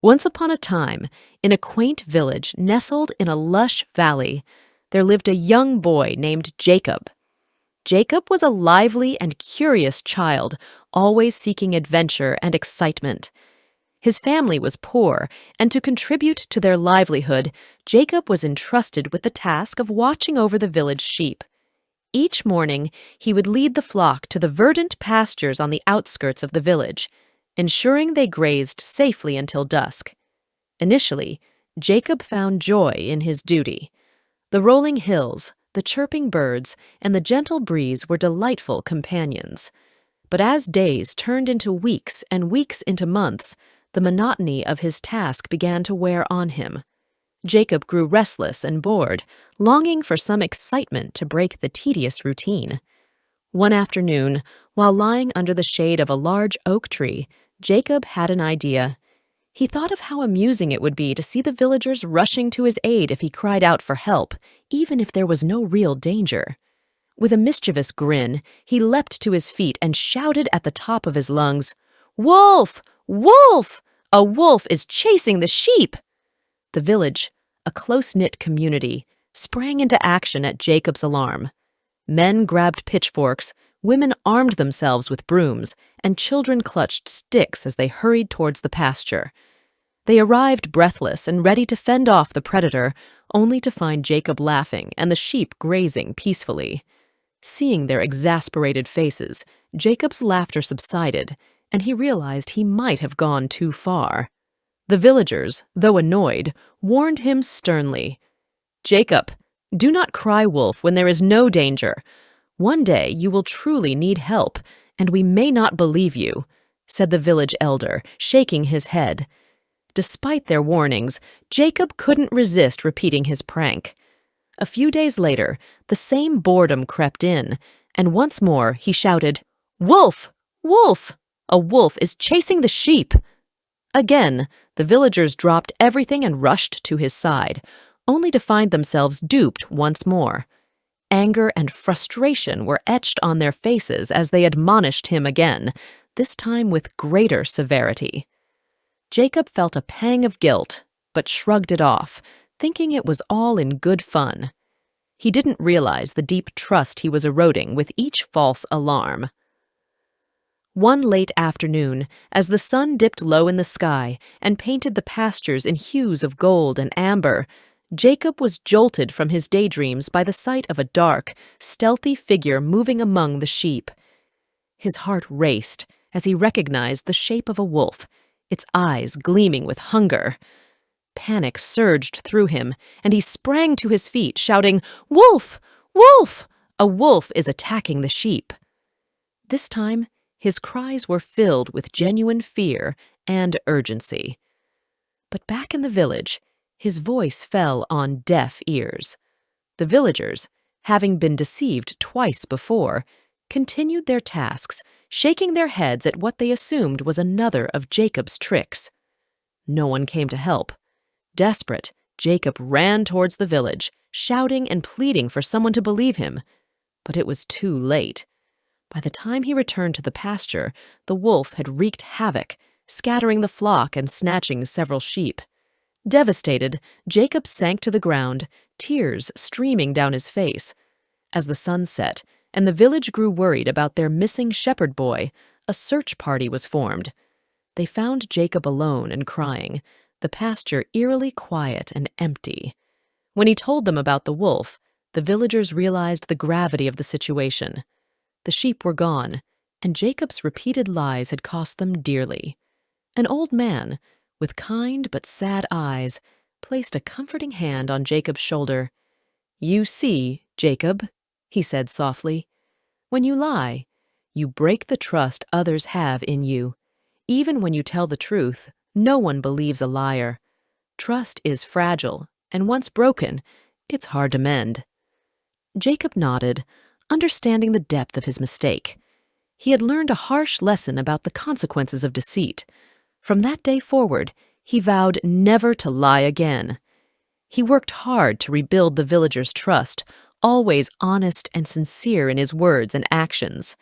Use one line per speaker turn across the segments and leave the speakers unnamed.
Once upon a time, in a quaint village nestled in a lush valley, there lived a young boy named Jacob. Jacob was a lively and curious child, always seeking adventure and excitement. His family was poor, and to contribute to their livelihood, Jacob was entrusted with the task of watching over the village sheep. Each morning, he would lead the flock to the verdant pastures on the outskirts of the village, ensuring they grazed safely until dusk. Initially, Jacob found joy in his duty. The rolling hills, the chirping birds, and the gentle breeze were delightful companions. But as days turned into weeks and weeks into months, the monotony of his task began to wear on him. Jacob grew restless and bored, longing for some excitement to break the tedious routine. One afternoon, while lying under the shade of a large oak tree, Jacob had an idea. He thought of how amusing it would be to see the villagers rushing to his aid if he cried out for help, even if there was no real danger. With a mischievous grin, he leapt to his feet and shouted at the top of his lungs, "Wolf! Wolf! A wolf is chasing the sheep!" The village, a close-knit community, sprang into action at Jacob's alarm. Men grabbed pitchforks, women armed themselves with brooms, and children clutched sticks as they hurried towards the pasture. They arrived breathless and ready to fend off the predator, only to find Jacob laughing and the sheep grazing peacefully. Seeing their exasperated faces, Jacob's laughter subsided, and he realized he might have gone too far. The villagers, though annoyed, warned him sternly. "Jacob, do not cry wolf when there is no danger. One day you will truly need help, and we may not believe you," said the village elder, shaking his head. Despite their warnings, Jacob couldn't resist repeating his prank. A few days later, the same boredom crept in, and once more he shouted, "Wolf! Wolf! A wolf is chasing the sheep!" Again, the villagers dropped everything and rushed to his side, only to find themselves duped once more. Anger and frustration were etched on their faces as they admonished him again, this time with greater severity. Jacob felt a pang of guilt, but shrugged it off, thinking it was all in good fun. He didn't realize the deep trust he was eroding with each false alarm. One late afternoon, as the sun dipped low in the sky and painted the pastures in hues of gold and amber, Jacob was jolted from his daydreams by the sight of a dark, stealthy figure moving among the sheep. His heart raced as he recognized the shape of a wolf, its eyes gleaming with hunger. Panic surged through him, and he sprang to his feet, shouting, "Wolf! Wolf! A wolf is attacking the sheep!" This time, his cries were filled with genuine fear and urgency. But back in the village, his voice fell on deaf ears. The villagers, having been deceived twice before, continued their tasks, shaking their heads at what they assumed was another of Jacob's tricks. No one came to help. Desperate, Jacob ran towards the village, shouting and pleading for someone to believe him. But it was too late. By the time he returned to the pasture, the wolf had wreaked havoc, scattering the flock and snatching several sheep. Devastated, Jacob sank to the ground, tears streaming down his face. As the sun set, and the village grew worried about their missing shepherd boy, a search party was formed. They found Jacob alone and crying, the pasture eerily quiet and empty. When he told them about the wolf, the villagers realized the gravity of the situation. The sheep were gone, and Jacob's repeated lies had cost them dearly. An old man, with kind but sad eyes, placed a comforting hand on Jacob's shoulder. "You see, Jacob," he said softly, "when you lie, you break the trust others have in you. Even when you tell the truth, no one believes a liar. Trust is fragile, and once broken, it's hard to mend." Jacob nodded, understanding the depth of his mistake. He had learned a harsh lesson about the consequences of deceit. From that day forward, he vowed never to lie again. He worked hard to rebuild the villagers' trust, always honest and sincere in his words and actions.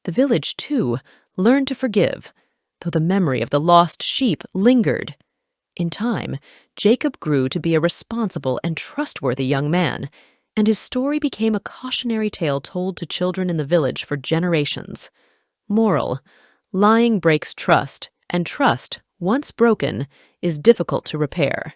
The village, too, learned to forgive, though the memory of the lost sheep lingered. In time, Jacob grew to be a responsible and trustworthy young man, and his story became a cautionary tale told to children in the village for generations. Moral: lying breaks trust, and trust, once broken, is difficult to repair.